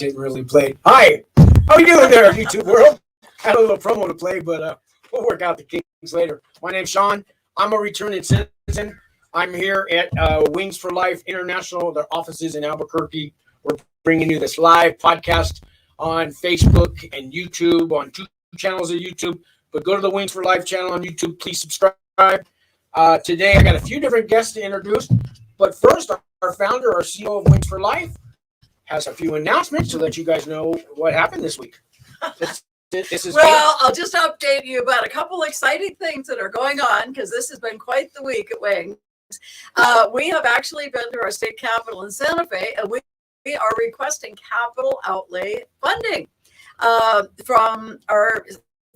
didn't really play. Hi, how are you doing there, YouTube world? I had a little promo to play, but we'll work out the kinks later. My name's Sean. I'm a returning citizen. I'm here at Wings for Life International. Their offices in Albuquerque. We're bringing you this live podcast on Facebook and YouTube, on 2 channels of YouTube. But go to the Wings for Life channel on YouTube. Please subscribe. Today, I got a few different guests to introduce. But first, our founder, our CEO of Wings for Life, has a few announcements to let you guys know what happened this week. This is well, I'll just update you about a couple exciting things that are going on because this has been quite the week at Wings. We have actually been to our state capitol in Santa Fe, and we are requesting capital outlay funding from our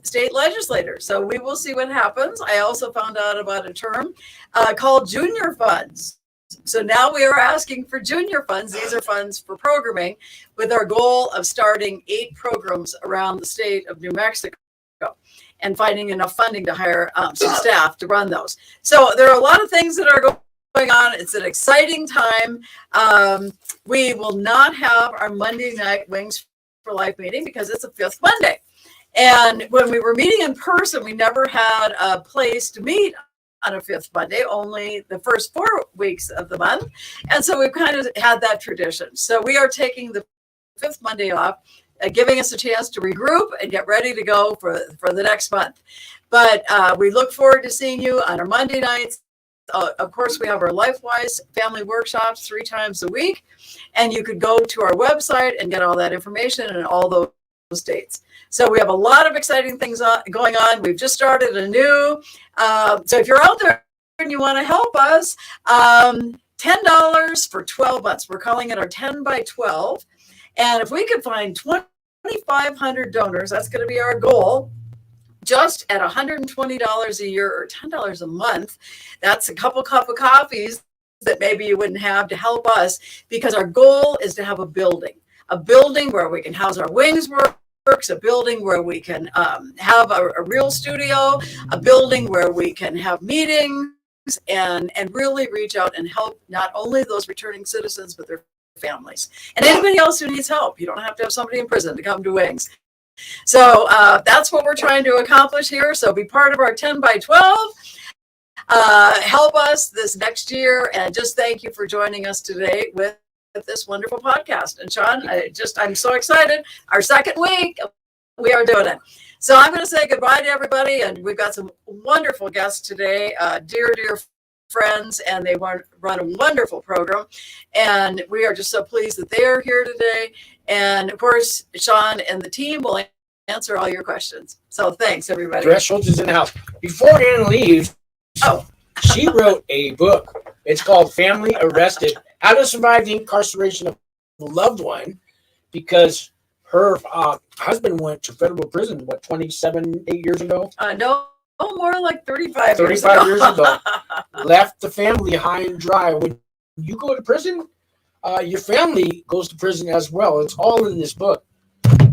state legislators. So we will see what happens. I also found out about a term called junior funds. So now we are asking for junior funds. These are funds for programming with our goal of starting 8 programs around the state of New Mexico and finding enough funding to hire some staff to run those. So there are a lot of things that are going on. It's an exciting time. We will not have our Monday night Wings for Life meeting because it's a 5th Monday. And when we were meeting in person, we never had a place to meet on a 5th Monday, only the first 4 weeks of the month. And so we've kind of had that tradition. So we are taking the 5th Monday off, giving us a chance to regroup and get ready to go for the next month. But we look forward to seeing you on our Monday nights. Of course, we have our Lifewise family workshops 3 times a week. And you could go to our website and get all that information and all those dates. So we have a lot of exciting things going on. We've just started a new, so if you're out there and you want to help us, $10 for 12 months. We're calling it our 10 by 12. And if we could find 2,500 donors, that's going to be our goal, just at $120 a year or $10 a month. That's a couple cup of coffees that maybe you wouldn't have to help us, because our goal is to have a building where we can house our Wings works, a building where we can have a real studio, a building where we can have meetings and really reach out and help not only those returning citizens, but their families and anybody else who needs help. You don't have to have somebody in prison to come to Wings. So that's what we're trying to accomplish here. So be part of our 10 by 12. Help us this next year. And just thank you for joining us today with this wonderful podcast. And Sean, I'm so excited. Our 2nd week, we are doing it. So I'm going to say goodbye to everybody. And we've got some wonderful guests today, dear friends, and they run a wonderful program. And we are just so pleased that they are here today. And of course, Sean and the team will answer all your questions. So thanks, everybody. Dress Schultz is in the house. Before Ann leaves, she wrote a book. It's called Family Arrested: How to Survive the Incarceration of a Loved One, because her husband went to federal prison, 8 years ago? No, more like 35 years ago. Left the family high and dry. When you go to prison, your family goes to prison as well. It's all in this book.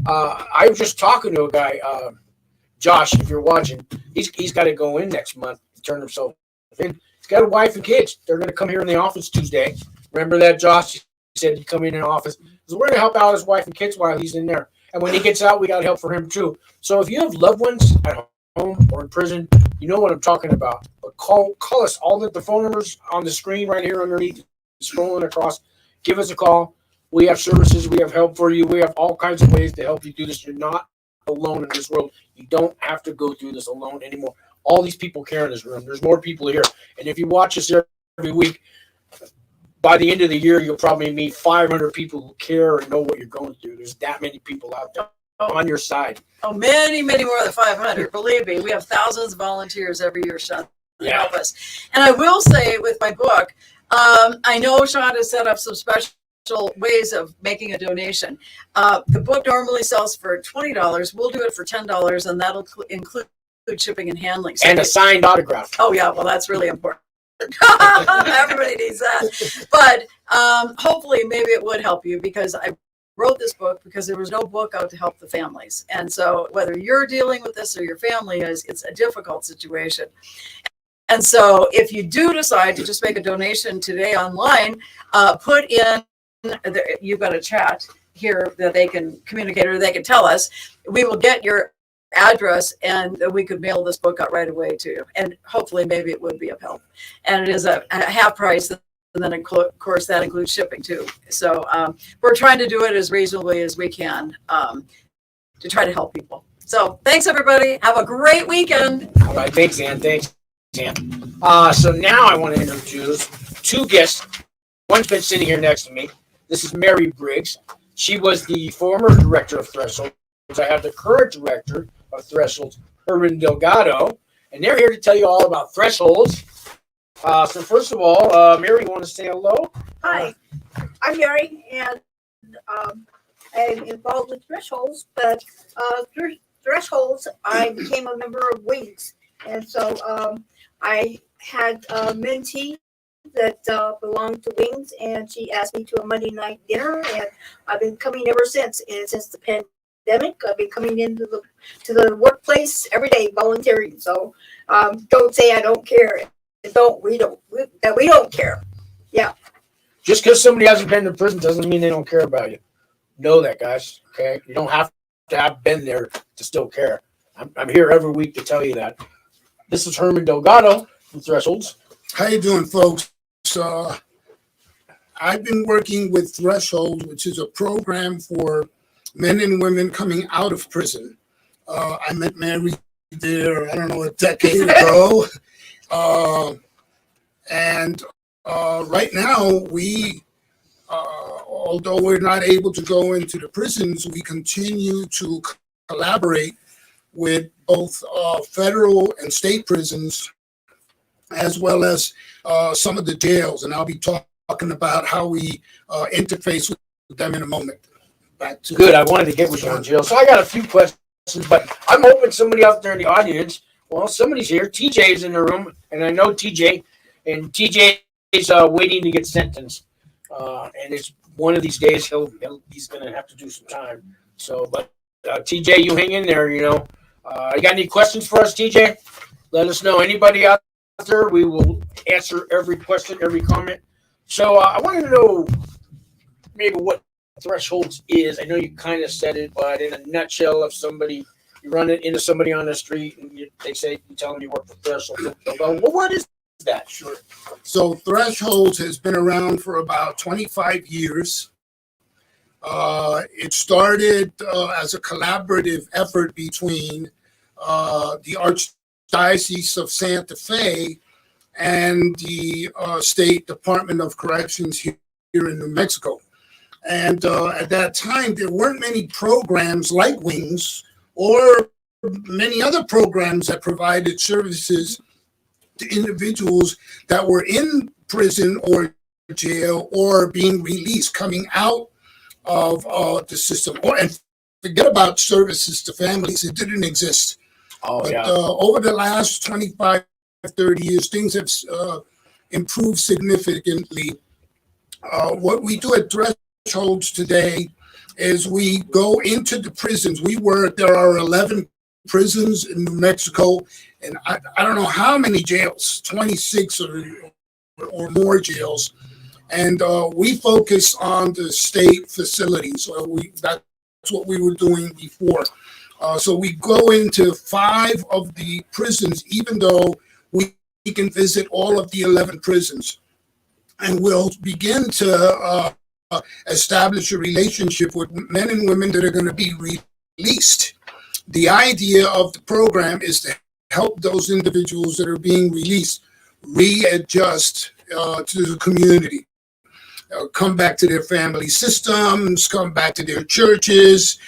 I was just talking to a guy, Josh, if you're watching. He's got to go in next month to turn himself in. He's got a wife and kids. They're going to come here in the office Tuesday. Remember that, Josh? He said he'd come in the office. So we're going to help out his wife and kids while he's in there. And when he gets out, we got help for him too. So if you have loved ones at home or in prison, you know what I'm talking about. But call us. All the phone numbers on the screen right here underneath, scrolling across. Give us a call. We have services. We have help for you. We have all kinds of ways to help you do this. You're not alone in this world. You don't have to go through this alone anymore. All these people care in this room. There's more people here. And if you watch us every week, by the end of the year, you'll probably meet 500 people who care and know what you're going through. There's that many people out there on your side. Oh, many, many more than 500. Believe me, we have thousands of volunteers every year, Sean, to help us. And I will say with my book, I know Sean has set up some special ways of making a donation. The book normally sells for $20. We'll do it for $10, and that'll include shipping and handling. So and a signed autograph. Oh, yeah. Well, that's really important. Everybody needs that. But hopefully, maybe it would help you, because I wrote this book because there was no book out to help the families. And so whether you're dealing with this or your family is, it's a difficult situation. And so if you do decide to just make a donation today online, put in, you've got a chat. here that they can communicate or they can tell us, we will get your address and we could mail this book out right away to you. And hopefully maybe it would be of help. And it is a half price. And then of course that includes shipping too. So we're trying to do it as reasonably as we can to try to help people. So thanks everybody. Have a great weekend. All right. Thanks, Ann. So now I want to introduce two guests. One's been sitting here next to me. This is Mary Briggs. She was the former director of Thresholds. I have the current director of Thresholds, Herman Delgado, and they're here to tell you all about Thresholds. So first of all, Mary, you want to say hello? Hi, I'm Mary, and I'm involved with Thresholds, but through Thresholds, I became a member of Wings, and so I had a mentee that belonged to Wings, and she asked me to a Monday night dinner, and I've been coming ever since. And since the pandemic, I've been coming into the workplace every day volunteering. So don't say I don't care. We don't care. Yeah. Just because somebody hasn't been to prison doesn't mean they don't care about you. Know that, guys. Okay, you don't have to have been there to still care. I'm here every week to tell you that. This is Herman Delgado from Thresholds. How you doing, folks? I've been working with Threshold, which is a program for men and women coming out of prison. I met Mary there, I don't know, a decade ago. And right now, we, although we're not able to go into the prisons, we continue to collaborate with both federal and state prisons, as well as some of the jails. And I'll be talking about how we interface with them in a moment. Back to Good. I wanted to get with you on jail. So I got a few questions, but I'm hoping somebody out there in the audience, well, somebody's here. TJ is in the room, and I know TJ, and TJ is waiting to get sentenced. And it's one of these days he's going to have to do some time. So, but TJ, you hang in there, you know. You got any questions for us, TJ? Let us know. Anybody out there, we will answer every question, every comment. So I wanted to know maybe what Thresholds is. I know you kind of said it, but in a nutshell, if you run it into somebody on the street and you tell them you work for Thresholds, they'll go, well, what is that? Sure. So Thresholds has been around for about 25 years. It started as a collaborative effort between the Archdiocese of Santa Fe and the State Department of Corrections here in New Mexico. And at that time, there weren't many programs like Wings or many other programs that provided services to individuals that were in prison or jail or being released, coming out of the system. And forget about services to families. It didn't exist. But over the last 25, 30 years, things have improved significantly. What we do at Thresholds today is we go into the prisons. There are 11 prisons in New Mexico, and I don't know how many jails, 26 or more jails. And we focus on the state facilities. That's what we were doing before. So we go into 5 of the prisons, even though we can visit all of the 11 prisons. And we'll begin to establish a relationship with men and women that are going to be released. The idea of the program is to help those individuals that are being released readjust to the community. Come back to their family systems, come back to their churches,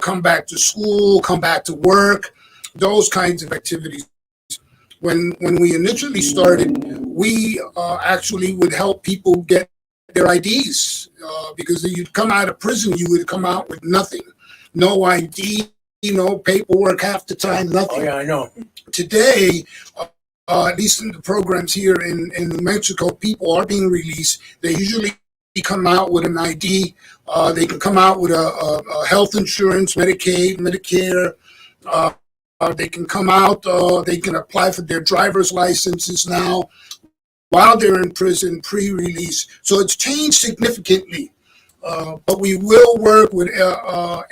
come back to school, come back to work, those kinds of activities. When we initially started, we actually would help people get their IDs because you'd come out of prison, you would come out with nothing, no ID, no paperwork half the time, nothing. Oh, yeah, I know. Today, at least in the programs here in New Mexico, people are being released. They usually come out with an ID. They can come out with a health insurance, Medicaid, Medicare. They can come out, they can apply for their driver's licenses now while they're in prison, pre-release. So it's changed significantly. but we will work with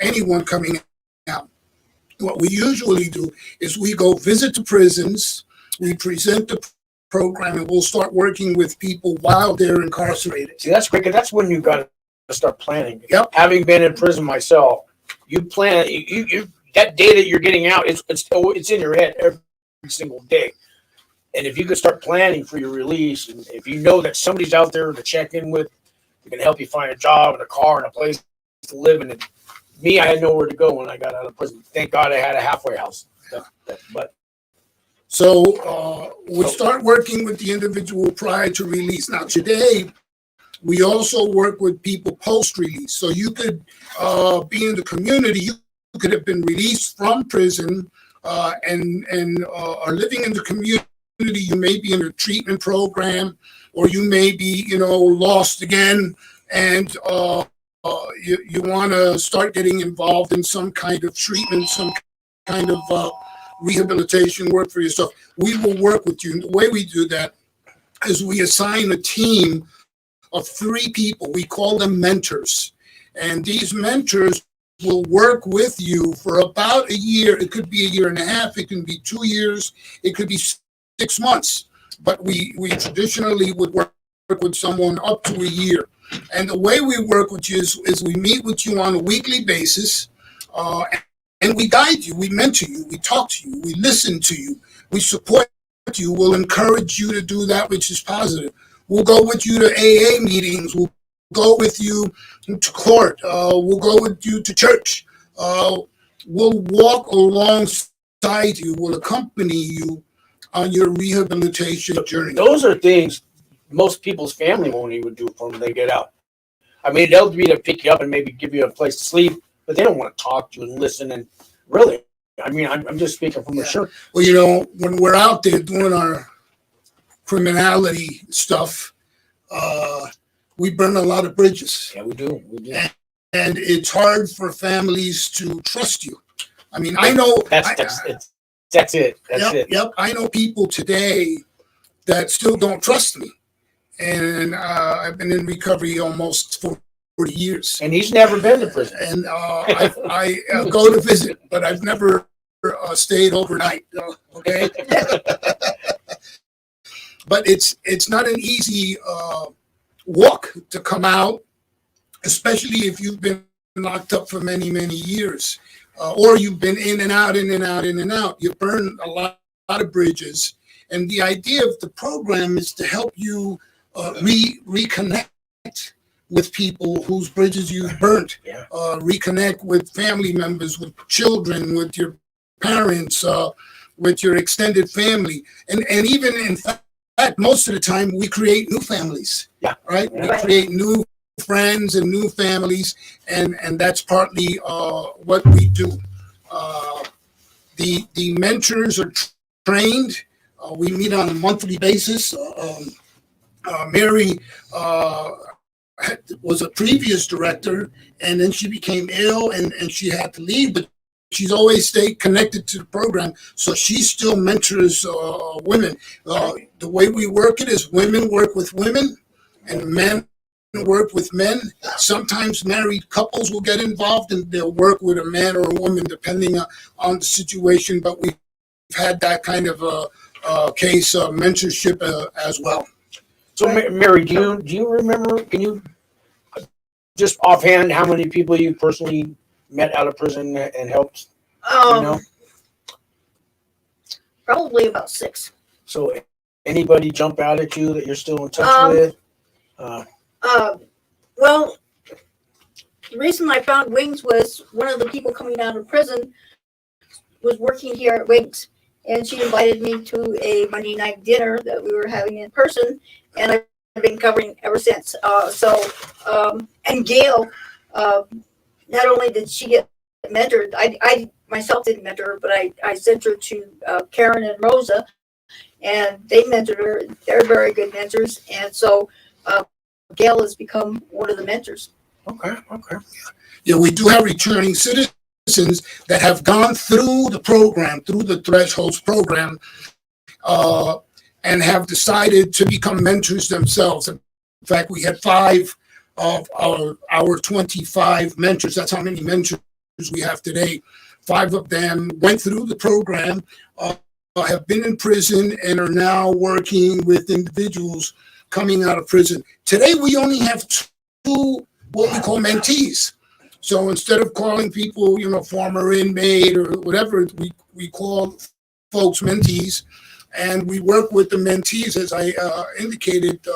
anyone coming out. What we usually do is we go visit the prisons, we present the program, and we'll start working with people while they're incarcerated. See, that's great. 'Cause that's when you got to start planning. Yep. Having been in prison myself, you plan. You that day that you're getting out, it's in your head every single day. And if you could start planning for your release, and if you know that somebody's out there to check in with, who can help you find a job and a car and a place to live in. Me, I had nowhere to go when I got out of prison. Thank God I had a halfway house. But So we start working with the individual prior to release. Now today, we also work with people post-release. So you could be in the community. You could have been released from prison and are living in the community. You may be in a treatment program, or you may be, lost again, and you want to start getting involved in some kind of treatment, some kind of rehabilitation work for yourself. We will work with you. And the way we do that is we assign a team of 3 people. We call them mentors. And these mentors will work with you for about a year. It could be a year and a half. It can be 2 years. It could be 6 months. But we traditionally would work with someone up to a year. And the way we work with you is we meet with you on a weekly basis, and we guide you, we mentor you, we talk to you, we listen to you, we support you, we'll encourage you to do that which is positive. We'll go with you to AA meetings, we'll go with you to court, we'll go with you to church, we'll walk alongside you, we'll accompany you on your rehabilitation journey. those are things most people's family won't even do for them when they get out. I mean, they'll be to pick you up and maybe give you a place to sleep, but they don't want to talk to you and listen. And really, I mean, I'm just speaking from the shirt. Well, when we're out there doing our criminality stuff, we burn a lot of bridges. Yeah, we do. And it's hard for families to trust you. I mean, I know That's it. That's it. Yep. I know people today that still don't trust me. And I've been in recovery almost 40 years. And he's never been to prison. And I go to visit, but I've never stayed overnight. Okay. But it's not an easy walk to come out, especially if you've been locked up for many, many years, or you've been in and out, in and out, in and out. You burn a lot of bridges. And the idea of the program is to help you reconnect with people whose bridges you've burnt, reconnect with family members, with children, with your parents, with your extended family. And even in fact, most of the time we create new families, right? We create new friends and new families, and that's partly what we do. The mentors are trained. We meet on a monthly basis. Mary was a previous director, and then she became ill, and she had to leave, but she's always stayed connected to the program, so she still mentors women. The way we work it is women work with women, and men work with men. Sometimes married couples will get involved, and they'll work with a man or a woman, depending on the situation, but we've had that kind of case mentorship as well. So, Mary, do you remember? Can you just offhand how many people you personally met out of prison and helped? Probably about 6. So, anybody jump out at you that you're still in touch with? Well, the reason I found Wings was one of the people coming out of prison was working here at Wings, and she invited me to a Monday night dinner that we were having in person, and I've been covering ever since. And Gail, not only did she get mentored, I myself didn't mentor her, but I sent her to Karen and Rosa, and they mentored her. They're very good mentors, and so Gail has become one of the mentors. Okay. Yeah, we do have returning citizens that have gone through the program, through the Thresholds program, and have decided to become mentors themselves. In fact, we had 5 of our 25 mentors. That's how many mentors we have today. 5 of them went through the program, have been in prison, and are now working with individuals coming out of prison. Today, we only have 2 what we call mentees. So instead of calling people, former inmate or whatever, we call folks mentees, and we work with the mentees, as I indicated,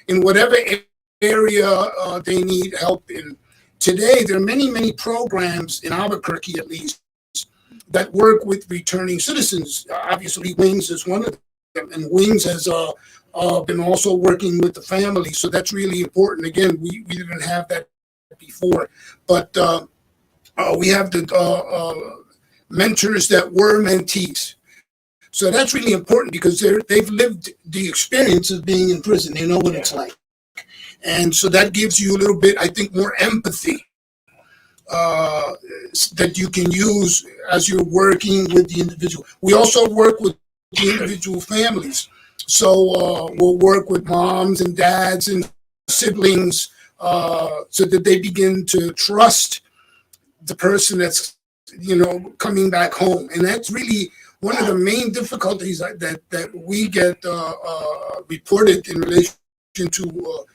in whatever area they need help in. Today, there are many, many programs in Albuquerque, at least, that work with returning citizens. Obviously, Wings is one of them, and Wings has been also working with the family, so that's really important. Again, we didn't have that before, but we have the mentors that were mentees. So that's really important because they've lived the experience of being in prison. They know what it's like. And so that gives you a little bit, I think, more empathy that you can use as you're working with the individual. We also work with the individual families. So we'll work with moms and dads and siblings so that they begin to trust the person that's, coming back home. And that's really one of the main difficulties that we get reported in relation to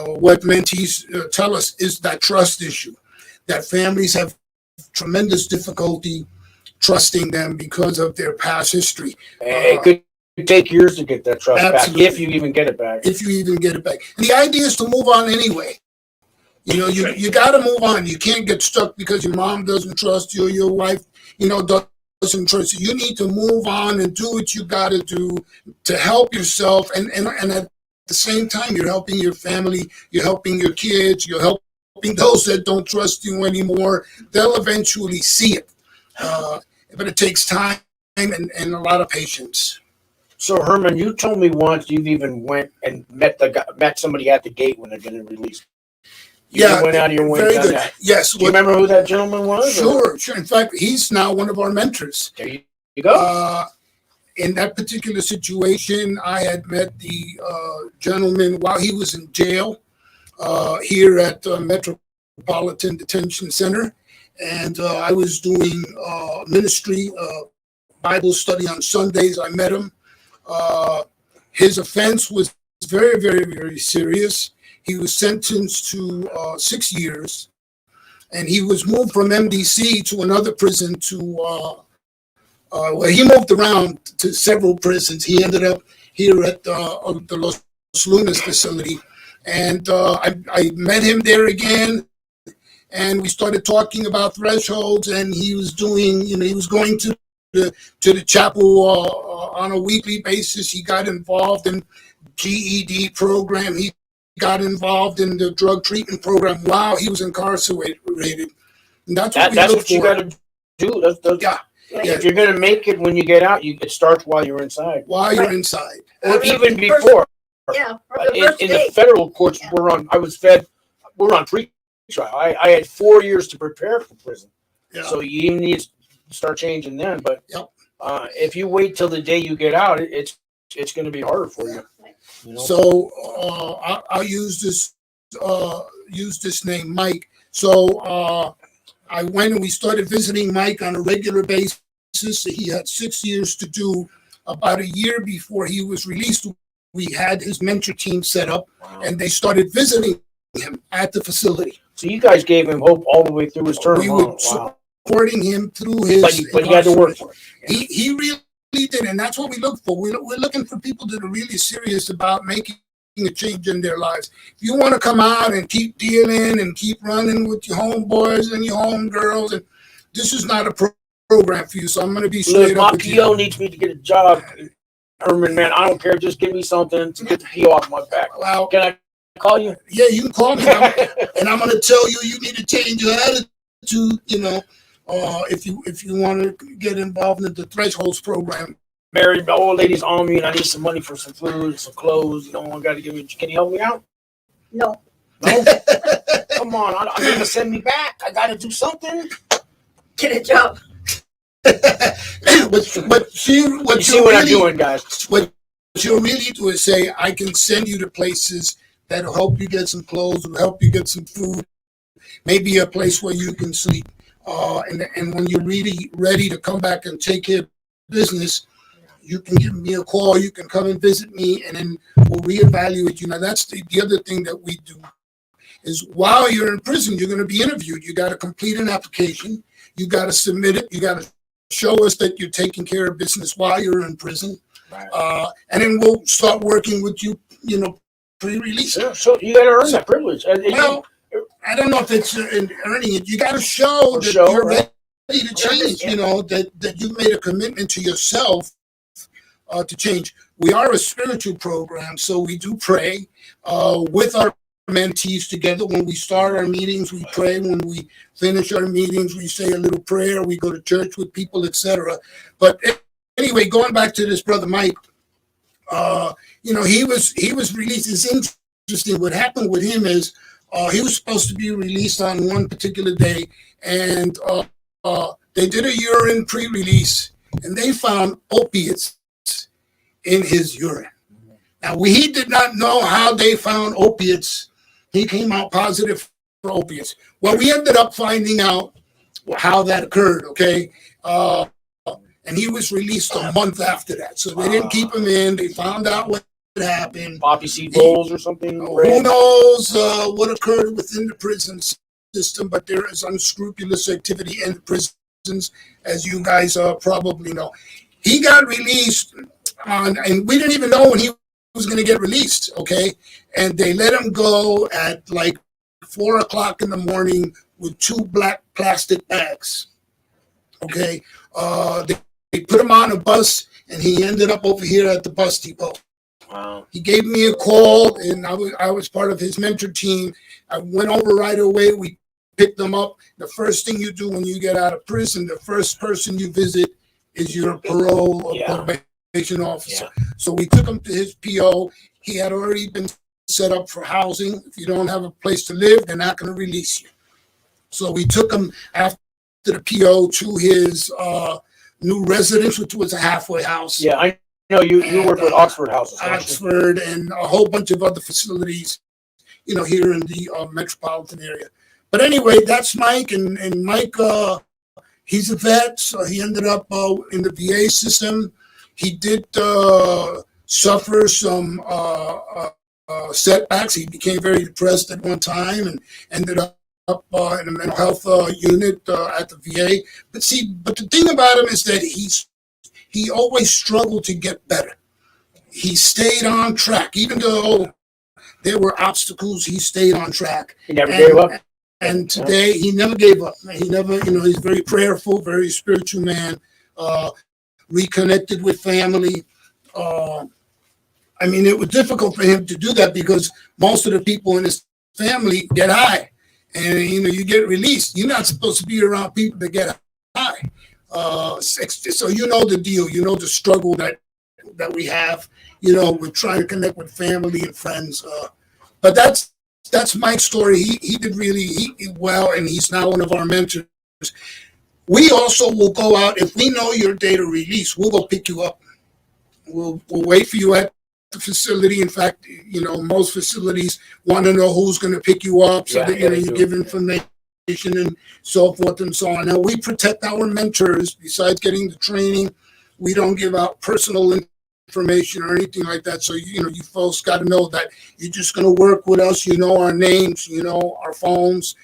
what mentees tell us is that trust issue, that families have tremendous difficulty trusting them because of their past history. It could take years to get that trust Absolutely. back, if you even get it back. If you even get it back. And the idea is to move on anyway. You got to move on. You can't get stuck because your mom doesn't trust you or your wife, doesn't trust you. You need to move on and do what you got to do to help yourself. And at the same time, you're helping your family, you're helping your kids, you're helping those that don't trust you anymore. They'll eventually see it. But it takes time and a lot of patience. So Herman, you told me once you've even went and met somebody at the gate when they're getting released. You went out of your way. Very good. Yes. Do you remember who that gentleman was? Sure. In fact, he's now one of our mentors. There you go. In that particular situation, I had met the gentleman while he was in jail here at Metropolitan Detention Center. And I was doing ministry, Bible study on Sundays. I met him. His offense was very, very, very serious. He was sentenced to 6 years, and he was moved from MDC to another prison he moved around to several prisons. He ended up here at the Los Lunas facility, and I met him there again, and we started talking about thresholds, and he was doing, he was going to the chapel on a weekly basis. He got involved in GED program. He got involved in the drug treatment program while he was incarcerated. And that's what you got to do. Yeah. If you're going to make it when you get out, it starts while you're inside. While you're inside. Or even before. Yeah. In the federal courts, we're on pre-trial. I had 4 years to prepare for prison. Yeah. So you even need to start changing then. But if you wait till the day you get out, it's going to be harder for you. So I'll use this name, Mike. So I went and we started visiting Mike on a regular basis. He had 6 years to do. About a year before he was released, we had his mentor team set up, and they started visiting him at the facility. So you guys gave him hope all the way through his term. We were supporting him through his. But he had to work for it. Yeah. He really did, and that's what we look for. We're looking for people that are really serious about making a change in their lives. If you want to come out and keep dealing and keep running with your homeboys and your homegirls, and this is not a program for you. So I'm going to be straight up with you. PO needs me to get a job. Herman, man, I don't care. Just give me something to get the PO off my back. Well, can I call you? Yeah, you can call me, and I'm going to tell you need to change your attitude. If you want to get involved in the Thresholds program. Married old ladies on me, and I need some money for some food, some clothes. I got to give me. Can you help me out? No. Come on, I'm going to send me back. I got to do something. Get a job. What I'm doing, guys. What you'll really do is say, I can send you to places that'll help you get some clothes, will help you get some food, maybe a place where you can sleep. And when you're really ready to come back and take care of business, you can give me a call. You can come and visit me, and then we'll reevaluate you. Now, that's the other thing that we do is while you're in prison, you're going to be interviewed. You got to complete an application. You got to submit it. You got to show us that you're taking care of business while you're in prison. Right. And then we'll start working with you, pre-release. Yeah, so you got to earn that privilege. Well, I don't know if it's in earning it. You got to show that you're ready to change, that you've made a commitment to yourself to change. We are a spiritual program, so we do pray with our mentees together. When we start our meetings, we pray. When we finish our meetings, we say a little prayer. We go to church with people, etc. But anyway, going back to this brother Mike, he was released. It's interesting. What happened with him is he was supposed to be released on one particular day, and they did a urine pre-release, and they found opiates in his urine. Now, he did not know how they found opiates. He came out positive for opiates. Well, we ended up finding out how that occurred, okay? And he was released a month after that. So they didn't keep him in. They found out what happened. Poppy seed bowls or something? Who knows what occurred within the prison system, but there is unscrupulous activity in the prisons, as you guys probably know. He got released and we didn't even know when he was going to get released, okay? And they let him go at like 4 o'clock in the morning with 2 black plastic bags, okay? They put him on a bus, and he ended up over here at the bus depot. Wow. He gave me a call, and I was part of his mentor team. I went over right away. We picked him up. The first thing you do when you get out of prison, the first person you visit is your parole or probation officer. Yeah. So we took him to his PO. He had already been set up for housing. If you don't have a place to live, they're not going to release you. So we took him after the PO to his new residence, which was a halfway house. Yeah, I know you work with Oxford houses. Oxford and a whole bunch of other facilities, here in the metropolitan area. But anyway, that's Mike, and Mike, he's a vet, so he ended up in the VA system. He did suffer some setbacks. He became very depressed at one time and ended up in a mental health unit at the VA. But the thing about him is that he always struggled to get better. He stayed on track, even though there were obstacles. He stayed on track. He never gave up. And today he never gave up. He never, he's very prayerful, very spiritual man. Reconnected with family. It was difficult for him to do that because most of the people in his family get high, and you get released. You're not supposed to be around people that get high. So the deal. The struggle that we have. We're trying to connect with family and friends. But that's Mike's story. He did really well, and he's now one of our mentors. We also will go out if we know your date of release. We'll go pick you up. We'll wait for you at the facility. In fact, most facilities want to know who's going to pick you up, so that you give information and so forth and so on. Now we protect our mentors. Besides getting the training, we don't give out personal information or anything like that. So you folks got to know that you're just going to work with us. Our names, our phones.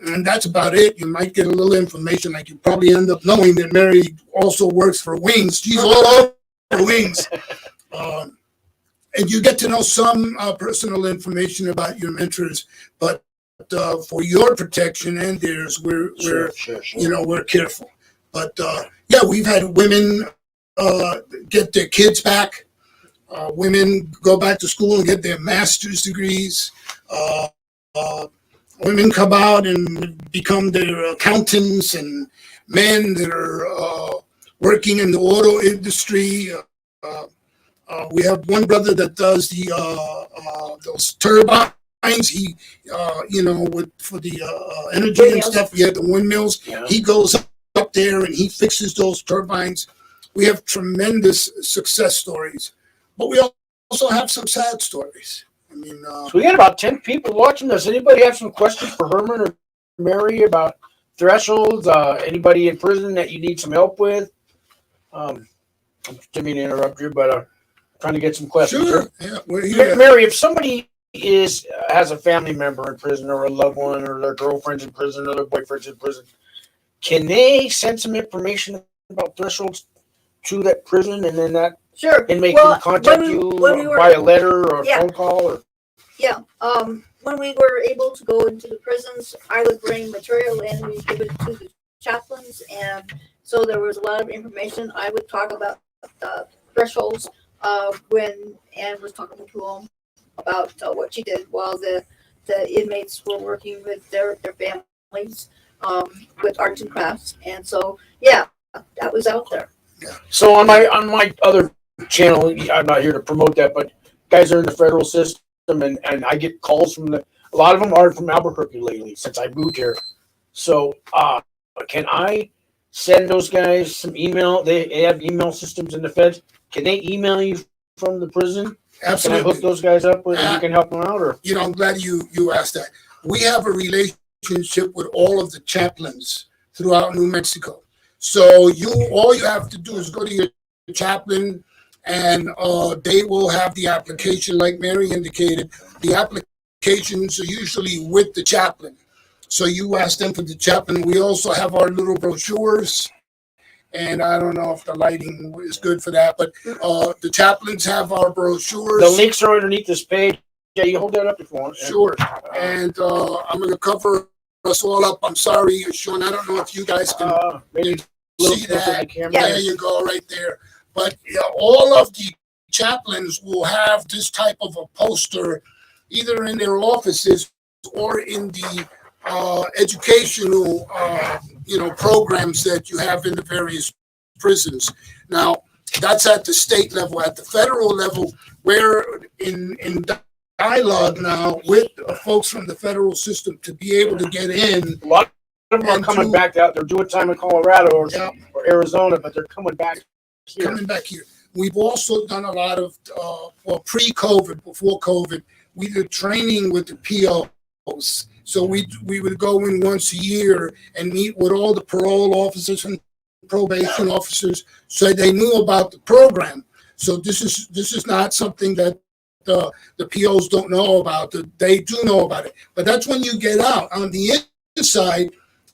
And that's about it. You might get a little information, like you probably end up knowing that Mary also works for Wings. She's all over Wings. And you get to know some personal information about your mentors, but for your protection and theirs, we're careful. But we've had women get their kids back. Women go back to school and get their master's degrees. Women come out and become their accountants, and men that are working in the auto industry. We have one brother that does those turbines. He, for the energy and stuff. We have the windmills. Yeah. He goes up there and he fixes those turbines. We have tremendous success stories, but we also have some sad stories. I mean, So we got about 10 people watching. Does anybody have some questions for Herman or Mary about thresholds? Anybody in prison that you need some help with? I didn't mean to interrupt you, but trying to get some questions. sure. Yeah, we're here. Mary, if somebody has a family member in prison or a loved one or their girlfriend's in prison or their boyfriend's in prison, can they send some information about thresholds to that prison and then that Sure. inmate Well, can contact when you we were- by a letter or a Yeah. phone call? Or Yeah, when we were able to go into the prisons, I would bring material in, we give it to the chaplains, and so there was a lot of information. I would talk about thresholds, and was talking to them about what she did while the inmates were working with their families, with arts and crafts, and so, yeah, that was out there. so on my other channel, I'm not here to promote that, but guys are in the federal system, and I get calls from a lot of them are from Albuquerque lately since I moved here. So can I send those guys some email? They have email systems in the feds. Can they email you from the prison? Can I Absolutely. hook those guys up with, and you can help them out? Or I'm glad you asked that. We have a relationship with all of the chaplains throughout New Mexico. So all you have to do is go to your chaplain, and they will have the application, like Mary indicated. The applications are usually with the chaplain. So you ask them for the chaplain. We also have our little brochures, and I don't know if the lighting is good for that, but the chaplains have our brochures. the links are underneath this page. Yeah, you hold that up if you want. Sure. And I'm going to cover us all up. I'm sorry, Sean. I don't know if you guys can Maybe see that. the camera. Yeah. There you go, right there. But all of the chaplains will have this type of a poster either in their offices or in the educational programs that you have in the various prisons. Now, that's at the state level. At the federal level, we're in dialogue now with folks from the federal system to be able to get in. A lot of them are coming back out. They're doing time in Colorado or Arizona, but they're coming back here. We've also done a lot of pre-COVID, before COVID, we did training with the POs. So we would go in once a year and meet with all the parole officers and probation officers, so they knew about the program. So this is not something that the POs don't know about. They do know about it. But that's when you get out. On the inside,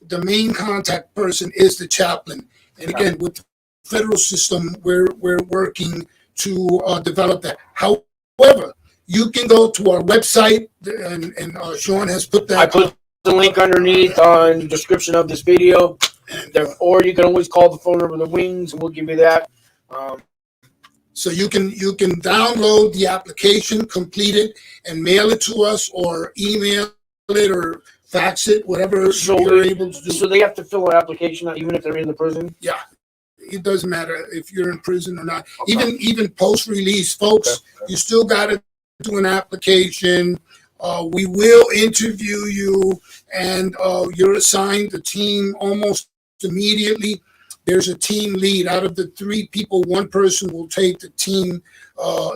the main contact person is the chaplain. And again, with the federal system, we're working to develop that. However, you can go to our website, and Sean has put that. I put the link underneath on the description of this video, or you can always call the phone number of the Wings, and we'll give you that. So you can download the application, complete it, and mail it to us, or email it, or fax it, whatever you're able to do. So they have to fill an application out, even if they're in the prison. Yeah, it doesn't matter if you're in prison or not. Okay. Even post-release, folks, you still got to do an application. We will interview you, and you're assigned a team almost immediately. There's a team lead. Out of the 3 people, 1 person will take the team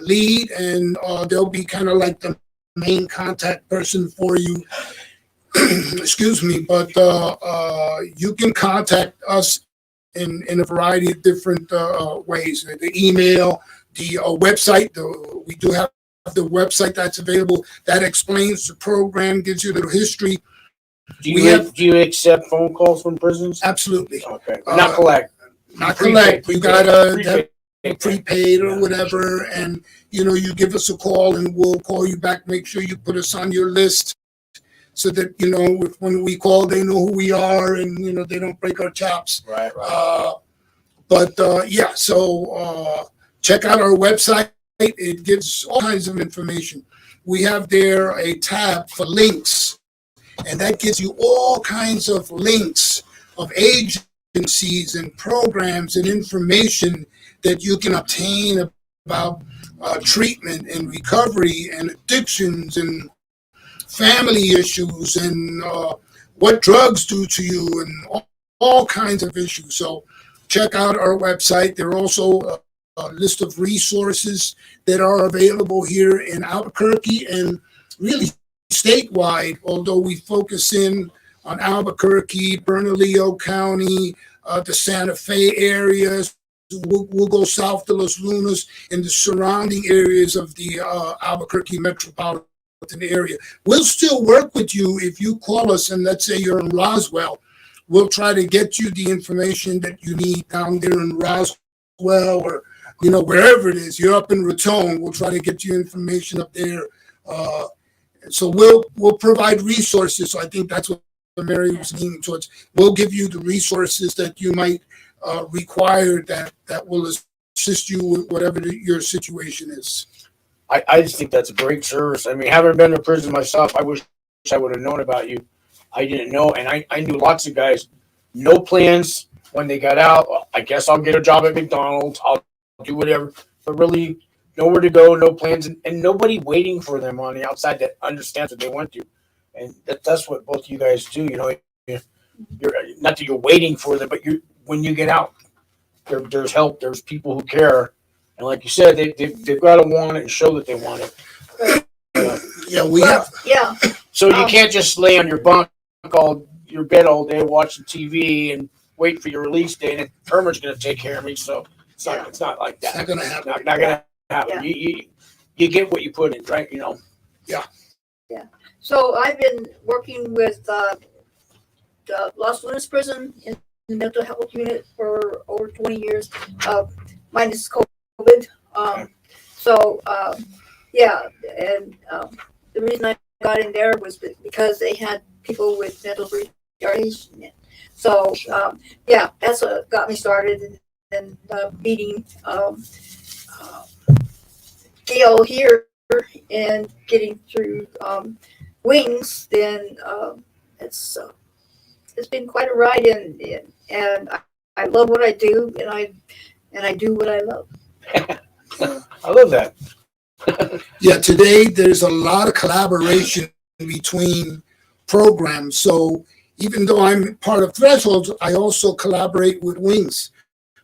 lead, and they'll be kind of like the main contact person for you. Excuse me, but you can contact us in a variety of different ways. The email, the website. We do have the website that's available that explains the program, gives you a little history. Do you accept phone calls from prisons? Absolutely. Okay. Not collect. Not collect. You gotta prepaid. prepaid or whatever, and you give us a call, and we'll call you back. Make sure you put us on your list, so that when we call, they know who we are, and they don't break our chops. Right. So check out our website. It gives all kinds of information. We have there a tab for links, and that gives you all kinds of links of agencies and programs and information that you can obtain about treatment and recovery and addictions and family issues and what drugs do to you and all kinds of issues. So check out our website. There are also list of resources that are available here in Albuquerque and really statewide, although we focus in on Albuquerque, Bernalillo County, the Santa Fe areas. We'll go south to Los Lunas and the surrounding areas of the Albuquerque metropolitan area. We'll still work with you if you call us and let's say you're in Roswell. We'll try to get you the information that you need down there in Roswell or wherever it is. You're up in Raton. We'll try to get you information up there. So we'll provide resources. So I think that's what Mary was leaning towards. We'll give you the resources that you might require that will assist you with whatever your situation is. I just think that's a great service. I mean, having been to prison myself, I wish I would have known about you. I didn't know, and I knew lots of guys, no plans when they got out. I guess I'll get a job at McDonald's. I'll do whatever, but really nowhere to go, no plans, and nobody waiting for them on the outside that understands what they went through. And that's what both you guys do. You're not that you're waiting for them, but when you get out, there's help. There's people who care, and like you said, they've got to want it and show that they want it. Yeah. So you can't just lay on your your bed all day watching TV and wait for your release date. And Herman's going to take care of me. So it's not like that. It's not going to happen. Not going to happen. Yeah. You get what you put in, right? Yeah. So I've been working with the Los Lunas prison in the mental health unit for over 20 years, minus COVID. The reason I got in there was because they had people with mental retardation. So that's what got me started. And meeting Gail here and getting through Wings, then it's been quite a ride, and I love what I do, and I do what I love. I love that. Yeah, today there's a lot of collaboration between programs. So even though I'm part of Thresholds, I also collaborate with Wings.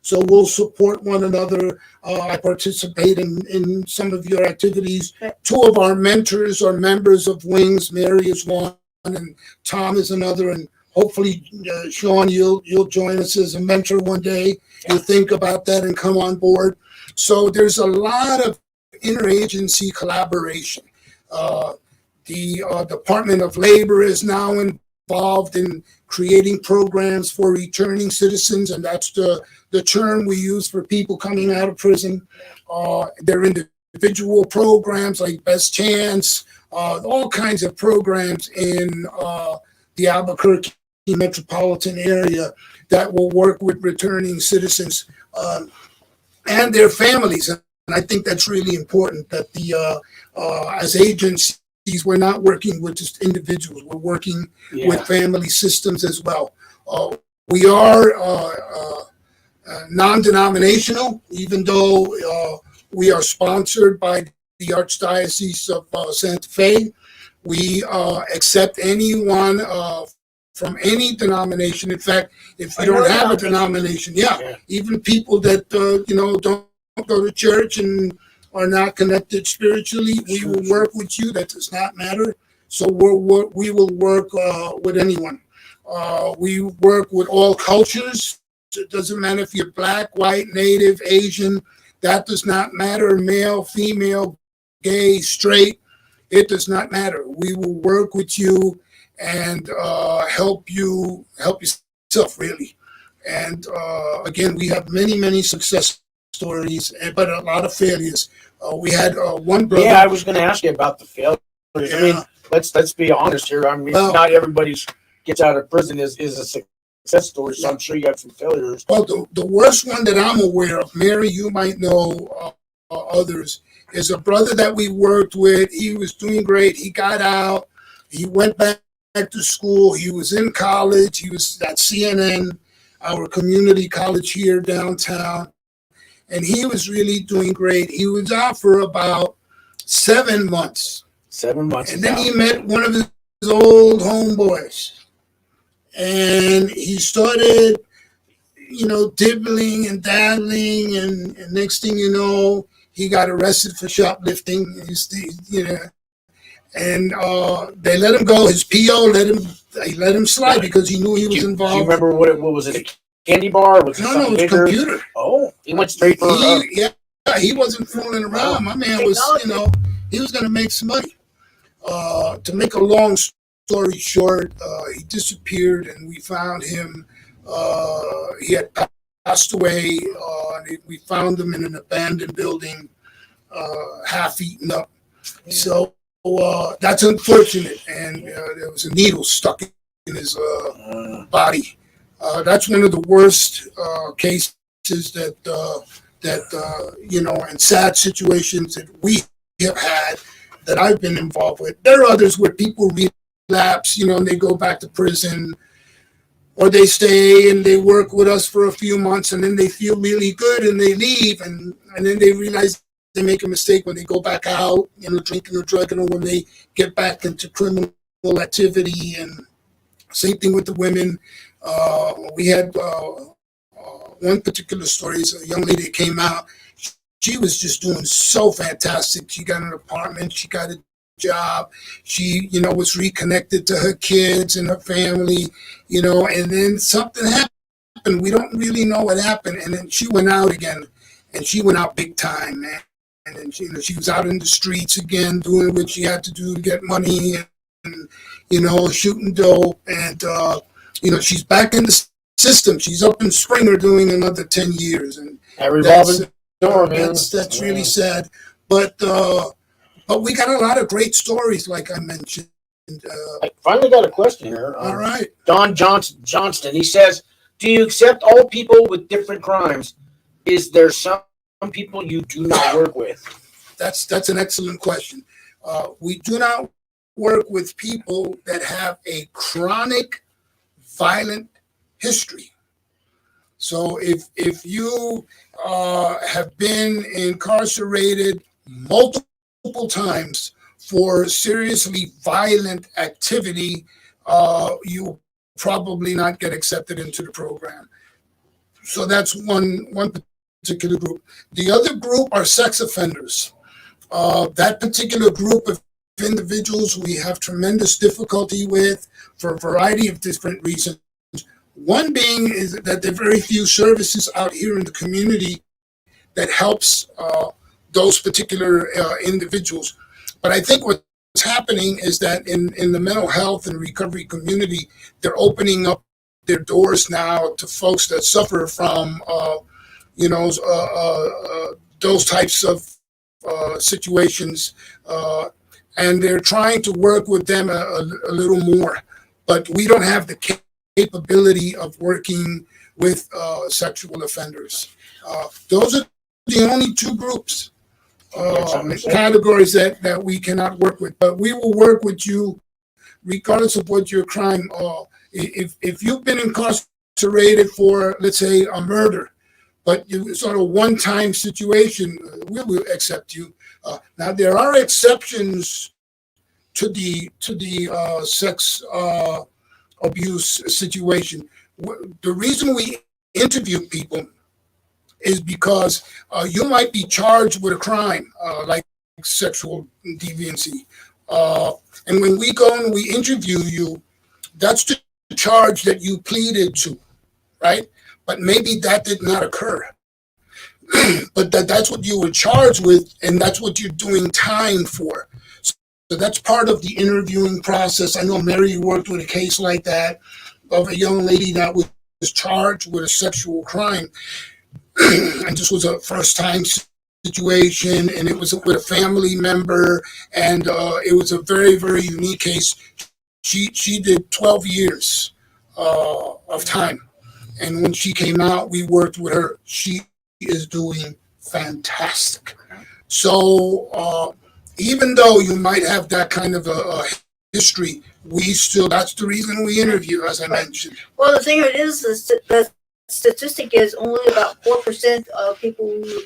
So we'll support one another. I participate in some of your activities. Two of our mentors are members of Wings. Mary is one, and Tom is another. And hopefully, Sean, you'll join us as a mentor one day. You'll think about that and come on board. So there's a lot of interagency collaboration. The Department of Labor is now involved in creating programs for returning citizens, and that's the term we use for people coming out of prison. They're individual programs like Best Chance, all kinds of programs in the Albuquerque metropolitan area that will work with returning citizens and their families. And I think that's really important that as agencies, we're not working with just individuals. We're working with family systems as well. We are non-denominational, even though we are sponsored by the Archdiocese of Santa Fe. We accept anyone from any denomination. In fact, if you don't have a denomination, even people that don't go to church and are not connected spiritually, we will work with you. That does not matter. So we will work with anyone. We work with all cultures. It doesn't matter if you're Black, white, Native, Asian. That does not matter. Male, female, gay, straight. It does not matter. We will work with you and help yourself, really. And again, we have many success stories, but a lot of failures. We had one brother. Yeah, I was going to ask you about the failures. Yeah. I mean, let's be honest here. I mean, not everybody's gets out of prison is a success story. So I'm sure you have some failures. Well, the worst one that I'm aware of, Mary, you might know others, is a brother that we worked with. He was doing great. He got out. He went back to school. He was in college. He was at CNN, our community college here downtown. And he was really doing great. He was out for about 7 months. 7 months. And then he met one of his old homeboys. And he started, dibbling and dabbling, and next thing you know, he got arrested for shoplifting. And they let him go. His PO let him slide because he knew he was involved. Do you remember what was it? A candy bar? Was it No, it was a bigger? computer. Oh, he went straight for he wasn't fooling around. My man was, he was going to make some money. To make a long story short, he disappeared, and we found him. He had passed away. We found him in an abandoned building, half eaten up. So that's unfortunate, and there was a needle stuck in his body. That's one of the worst cases and sad situations that we have had, that I've been involved with. There are others where people relapse, and they go back to prison, or they stay and they work with us for a few months, and then they feel really good and they leave, and then they realize they make a mistake when they go back out, drinking or drugging, or when they get back into criminal activity. And same thing with the women. We had one particular story is a young lady that came out. She was just doing so fantastic. She got an apartment. She got a job. She, was reconnected to her kids and her family, and then something happened. We don't really know what happened. And then she went out again, and she went out big time, man. And then she was out in the streets again, doing what she had to do to get money and shooting dope. And, she's back in the system. She's up in Springer doing another 10 years. And revolving door, man. That's really sad. But we got a lot of great stories, like I mentioned. I finally got a question here. All right. Don Johnston, he says, do you accept all people with different crimes? Is there some people you do not work with? That's an excellent question. We do not work with people that have a chronic violent history. So if you have been incarcerated multiple times for seriously violent activity, you probably not get accepted into the program. So that's one particular group. The other group are sex offenders. That particular group of individuals we have tremendous difficulty with for a variety of different reasons. One being is that there are very few services out here in the community that helps those particular individuals. But I think what's happening is that in the mental health and recovery community, they're opening up their doors now to folks that suffer from, those types of situations. And they're trying to work with them a little more. But we don't have the capability of working with sexual offenders. Those are the only two groups, categories that we cannot work with. But we will work with you regardless of what your crime. If you've been incarcerated for, let's say, a murder, but it's sort of one-time situation, we will accept you. Now there are exceptions to the sex abuse situation. The reason we interview people is because you might be charged with a crime like sexual deviancy, and when we go and we interview you, that's the charge that you pleaded to, right? But maybe that did not occur. But that's what you were charged with, and that's what you're doing time for. So that's part of the interviewing process. I know Mary worked with a case like that of a young lady that was charged with a sexual crime. And this was a first-time situation, and it was with a family member, and it was a very, very unique case. She did 12 years of time. And when she came out, we worked with her. She is doing fantastic. So even though you might have that kind of a history, that's the reason we interview, as I mentioned. Well, the thing of it is the statistic is only about 4% of people who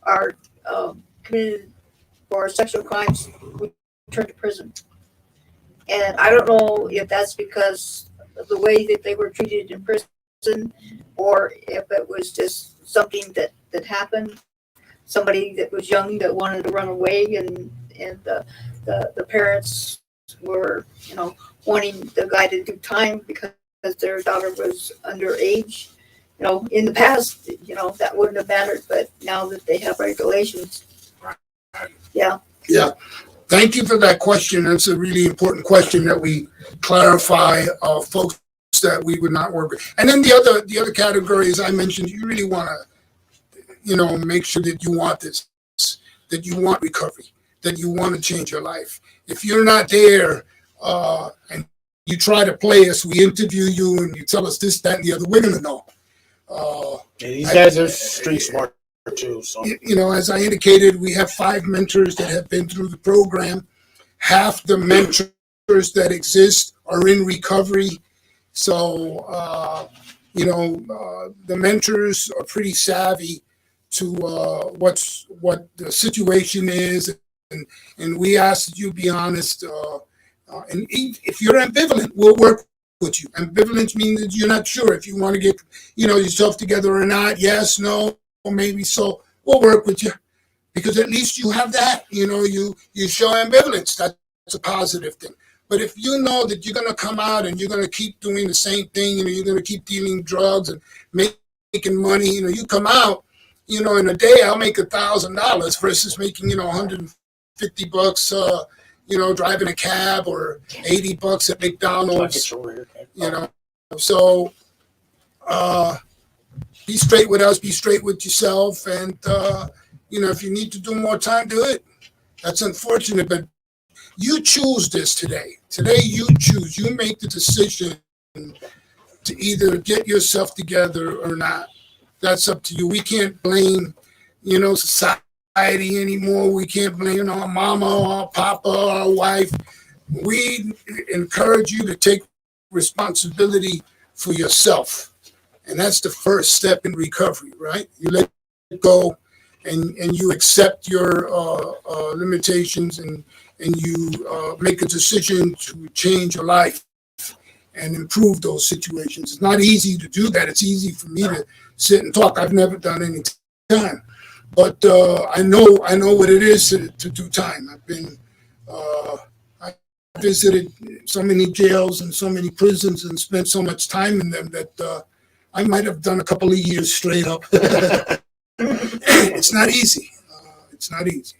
are committed for sexual crimes return to prison. And I don't know if that's because of the way that they were treated in prison, or if it was just something that happened, somebody that was young that wanted to run away, and the parents were, wanting the guy to do time because their daughter was underage. In the past, that wouldn't have mattered, but now that they have regulations, yeah. Yeah. Thank you for that question. That's a really important question that we clarify, folks that we would not work with. And then the other categories I mentioned, you really want to, make sure that you want this, that you want recovery, that you want to change your life. If you're not there, and you try to play us, we interview you and you tell us this, that, and the other, we're going to know. And these guys are street smart too. So, as I indicated, we have 5 mentors that have been through the program. Half the mentors that exist are in recovery. So, the mentors are pretty savvy to what the situation is, and we ask that you be honest. And if you're ambivalent, we'll work with you. Ambivalence means that you're not sure if you want to get, yourself together or not. Yes, no, or maybe so. We'll work with you because at least you have that. You show ambivalence. That's a positive thing. But if you know that you're going to come out and you're going to keep doing the same thing, you're going to keep dealing drugs and making money, you come out, in a day I'll make $1,000 versus making, $150, driving a cab, or $80 at McDonald's, So, be straight with us, be straight with yourself. And, if you need to do more time, do it. That's unfortunate, but you choose this today. Today you choose. You make the decision to either get yourself together or not. That's up to you. We can't blame, society anymore. We can't blame our mama, our papa, our wife. We encourage you to take responsibility for yourself. And that's the first step in recovery, right? You let it go and you accept your limitations and you make a decision to change your life and improve those situations. It's not easy to do that. It's easy for me to sit and talk. I've never done any time, but I know what it is to do time. I visited so many jails and so many prisons and spent so much time in them that I might have done a couple of years straight up. It's not easy. It's not easy.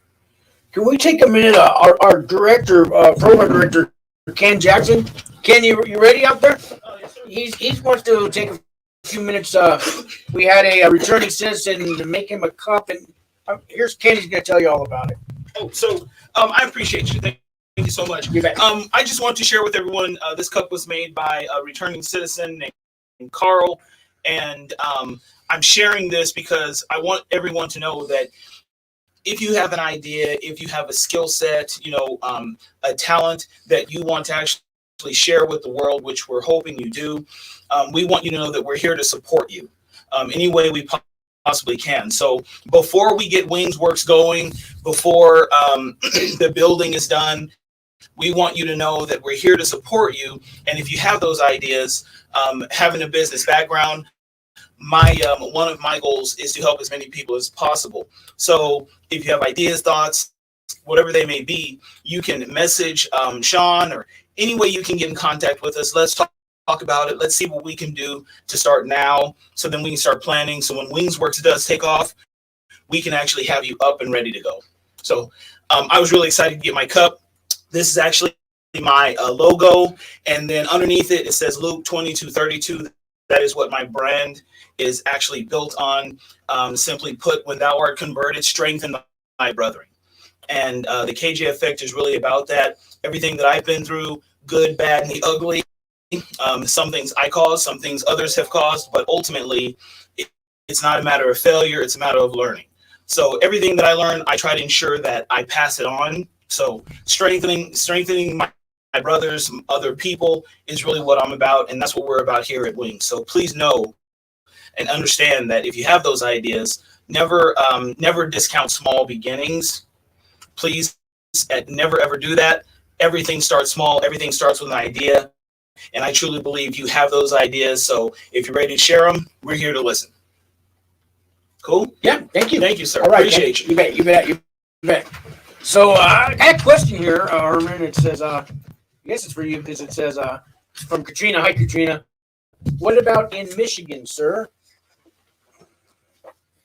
can we take a minute? Our director, program director, Ken Jackson. Ken, you ready out there? He wants to take a few minutes. We had a returning citizen to make him a cup, and here's Ken. He's going to tell you all about it. Oh, so I appreciate you. Thank you so much. You bet. I just want to share with everyone, this cup was made by a returning citizen named Carl, and I'm sharing this because I want everyone to know that if you have an idea, if you have a skill set, a talent that you want to actually share with the world, which we're hoping you do, we want you to know that we're here to support you any way we possibly can. So before we get Wings Works going, before the building is done, we want you to know that we're here to support you. And if you have those ideas, having a business background, one of my goals is to help as many people as possible. So if you have ideas, thoughts, whatever they may be, you can message Sean, or any way you can get in contact with us. Let's talk about it. Let's see what we can do to start now, so then we can start planning. So when Wings Works does take off, we can actually have you up and ready to go. So I was really excited to get my cup. This is actually my logo, and then underneath it, it says Luke 22:32. That is what my brand is actually built on. Simply put, when thou art converted, strengthen thy brethren. And the KJ effect is really about that. Everything that I've been through, good, bad, and the ugly, some things I caused, some things others have caused, but ultimately it's not a matter of failure, it's a matter of learning. So everything that I learn, I try to ensure that I pass it on. So strengthening my brothers, other people, is really what I'm about, and that's what we're about here at Wings. So please know and understand that if you have those ideas, never discount small beginnings. Please never ever do that. Everything starts small. Everything starts with an idea. And I truly believe you have those ideas. So if you're ready to share them, we're here to listen. Cool? Yeah, thank you. Thank you, sir. All right, Appreciate you. You bet, you bet, you bet. So I got a question here, Herman. It says, I guess it's for you because it says, from Katrina. Hi, Katrina. What about in Michigan, sir?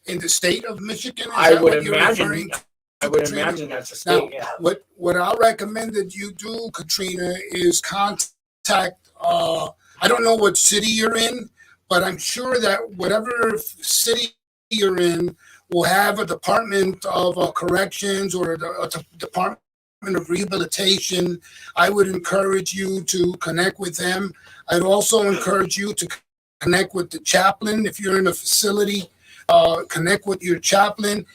In the state of Michigan, is I that would what you're imagine. referring to, I would Katrina? imagine that's a Now, state. Yeah. what I recommend that you do, Katrina, is contact. I don't know what city you're in, but I'm sure that whatever city you're in will have a department of corrections or a department of rehabilitation. I would encourage you to connect with them. I'd also encourage you to connect with the chaplain if you're in a facility. Connect with your chaplain.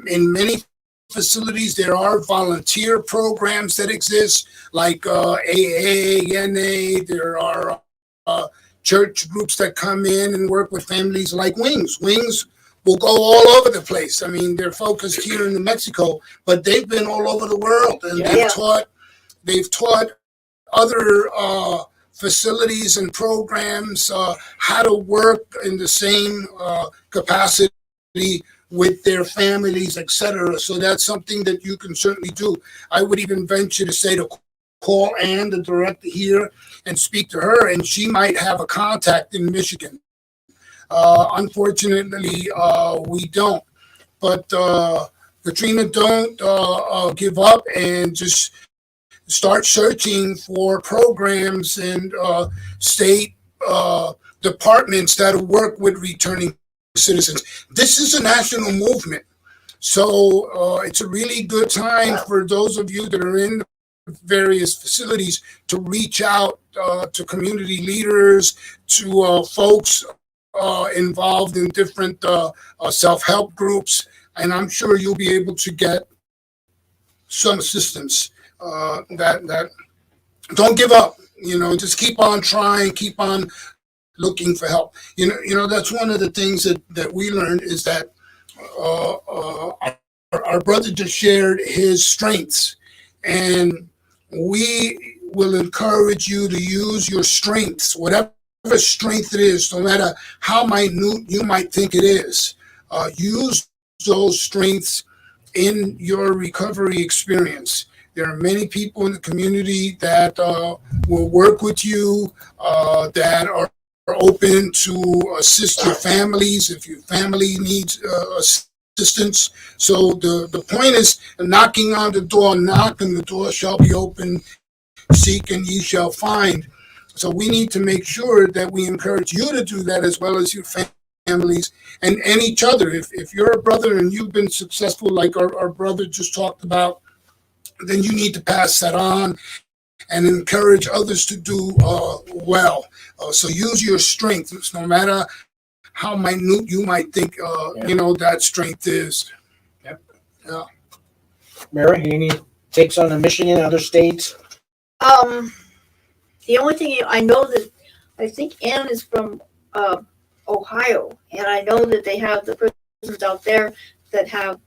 In many facilities, there are volunteer programs that exist, like AA, NA. There are church groups that come in and work with families like Wings. Wings will go all over the place. I mean, they're focused here in New Mexico, but they've been all over the world, and Yeah. they've taught other facilities and programs how to work in the same capacity with their families, etc. So that's something that you can certainly do. I would even venture to say to call Ann, the director here, and speak to her, and she might have a contact in Michigan. Unfortunately, we don't. But Katrina, don't give up and just start searching for programs and state departments that work with returning citizens. This is a national movement. So it's a really good time for those of you that are in various facilities to reach out to community leaders, to folks involved in different self-help groups, and I'm sure you'll be able to get some assistance. That don't give up. Just keep on trying, keep on looking for help. That's one of the things that we learned is that our brother just shared his strengths, and we will encourage you to use your strengths, whatever strength it is, no matter how minute you might think it is. Use those strengths in your recovery experience. There are many people in the community that will work with you, that are open to assist your families if your family needs assistance. So the point is knocking on the door, knock and the door shall be open, seek and ye shall find. So we need to make sure that we encourage you to do that as well as your families and each other. If you're a brother and you've been successful like our brother just talked about, then you need to pass that on and encourage others to do well. So use your strengths, no matter how minute you might think, that strength is. Yep. Yeah. Mary, any takes on the Michigan and other states? The only thing I know that I think Ann is from Ohio, and I know that they have the prisons out there that have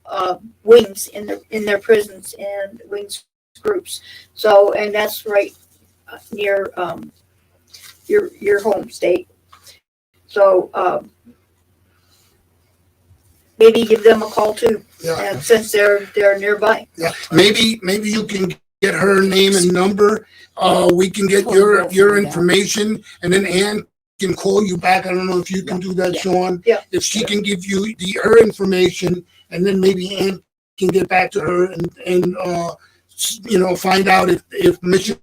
wings in their prisons and wings groups. So, and that's right near your home state. So maybe give them a call too, and since they're nearby. Yeah, maybe you can get her name and number. We can get your information, and then Ann can call you back. I don't know if you can do that, Sean. Yeah. If she can give you her information, and then maybe Ann can get back to her and find out if Michigan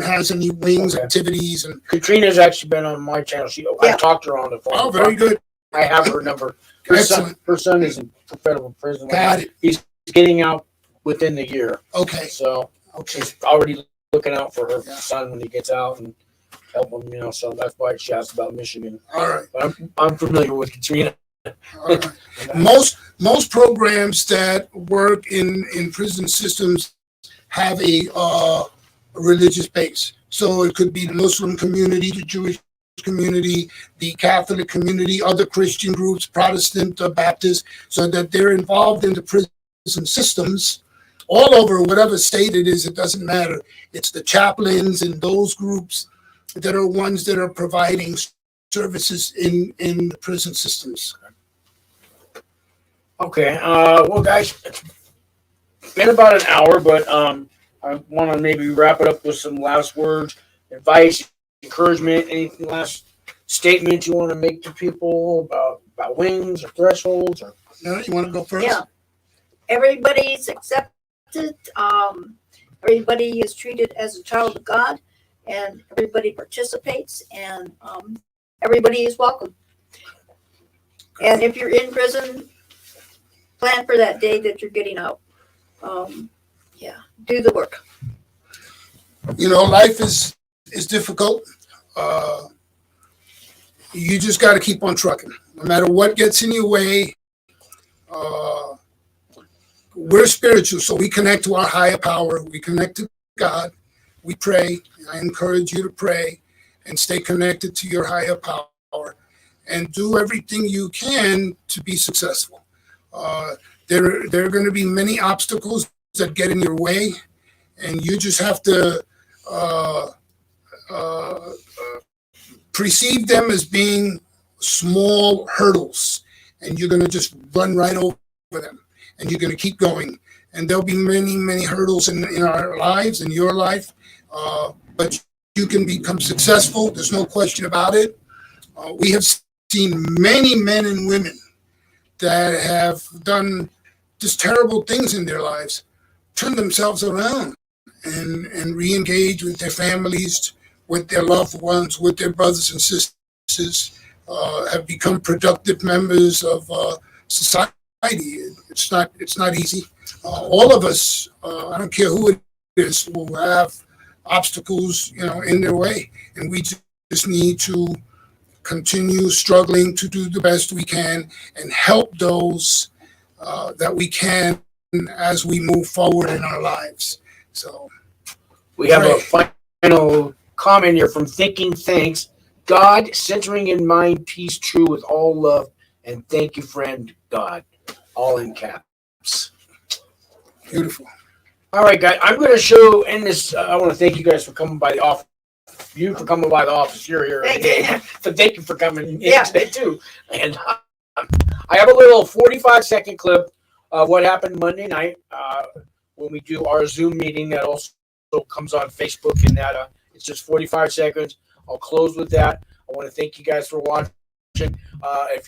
has any wings activities. And Katrina's actually been on my channel. I talked to her on the phone. oh, very good. I have her number. Excellent. Her son is in federal prison. Got it. He's getting out within the year. Okay. So Okay. she's already looking out for her son when he gets out and help him, so that's why she asked about Michigan. All right. But I'm familiar with Katrina. All right. Most programs that work in prison systems have a religious base. So it could be the Muslim community, the Jewish community, the Catholic community, other Christian groups, Protestant, Baptist, so that they're involved in the prison systems all over, whatever state it is, it doesn't matter. It's the chaplains and those groups that are ones that are providing services in the prison systems. Okay. Well, guys, it's been about an hour, but I want to maybe wrap it up with some last words, advice, encouragement, anything last statement you want to make to people about wings or thresholds or. Now, you want to go first? Yeah. Everybody's accepted. Everybody is treated as a child of God, and everybody participates, and everybody is welcome. And if you're in prison, plan for that day that you're getting out. Yeah, do the work. You know, life is difficult. You just got to keep on trucking. No matter what gets in your way, we're spiritual, so we connect to our higher power. We connect to God. We pray. I encourage you to pray and stay connected to your higher power and do everything you can to be successful. There are going to be many obstacles that get in your way, and you just have to perceive them as being small hurdles, and you're going to just run right over them, and you're going to keep going. And there'll be many, many hurdles in our lives, in your life, but you can become successful. There's no question about it. We have seen many men and women that have done just terrible things in their lives, turn themselves around and re-engage with their families, with their loved ones, with their brothers and sisters, have become productive members of society. It's not easy. All of us, I don't care who it is, will have obstacles, in their way, and we just need to continue struggling to do the best we can and help those that we can as we move forward in our lives. So We have a final comment here from Thinking Thanks. God, centering in mind, peace, true with all love, and thank you, friend, God. All in caps. beautiful. All right, guys. I'm going to show in this. I want to thank you guys for coming by the office. You for coming by the office. You're here today. So thank you for coming in today too. And I have a little 45-second clip of what happened Monday night when we do our Zoom meeting that also comes on Facebook, and that it's just 45 seconds. I'll close with that. I want to thank you guys for watching.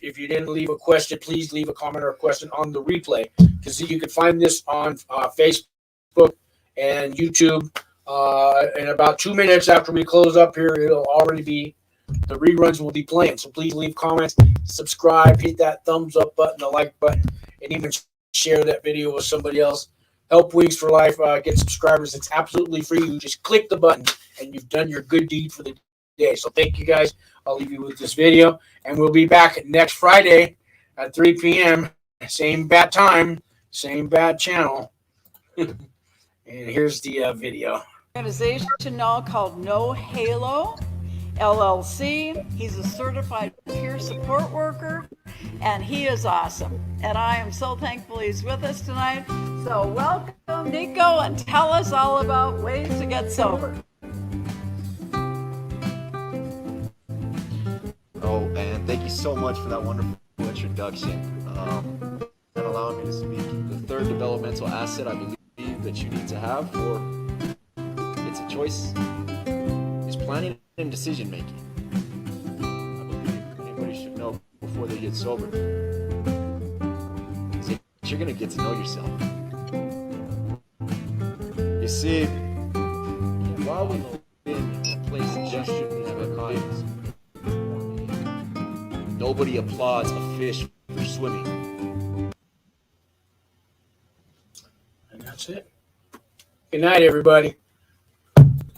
If you didn't leave a question, please leave a comment or a question on the replay, because you can find this on Facebook and YouTube. In about 2 minutes after we close up here, it'll already be, the reruns will be playing. So please leave comments, subscribe, hit that thumbs up button, the like button, and even share that video with somebody else. Help Wings for Life get subscribers. It's absolutely free. You just click the button and you've done your good deed for the day. So thank you guys. I'll leave you with this video, and we'll be back next Friday at 3 p.m. Same bad time, same bad channel. And here's the video. Organization now called No Halo LLC. He's a certified peer support worker, and he is awesome. And I am so thankful he's with us tonight. So welcome, Nico, and tell us all about ways to get sober. Oh, and thank you so much for that wonderful introduction and allowing me to speak. The third developmental asset I believe that you need to have, or it's a choice, is planning and decision making. I believe anybody should know before they get sober. So you're going to get to know yourself. You see, while we live in a place that just shouldn't have a kindness, nobody applauds a fish for swimming. And that's it. Good night, everybody.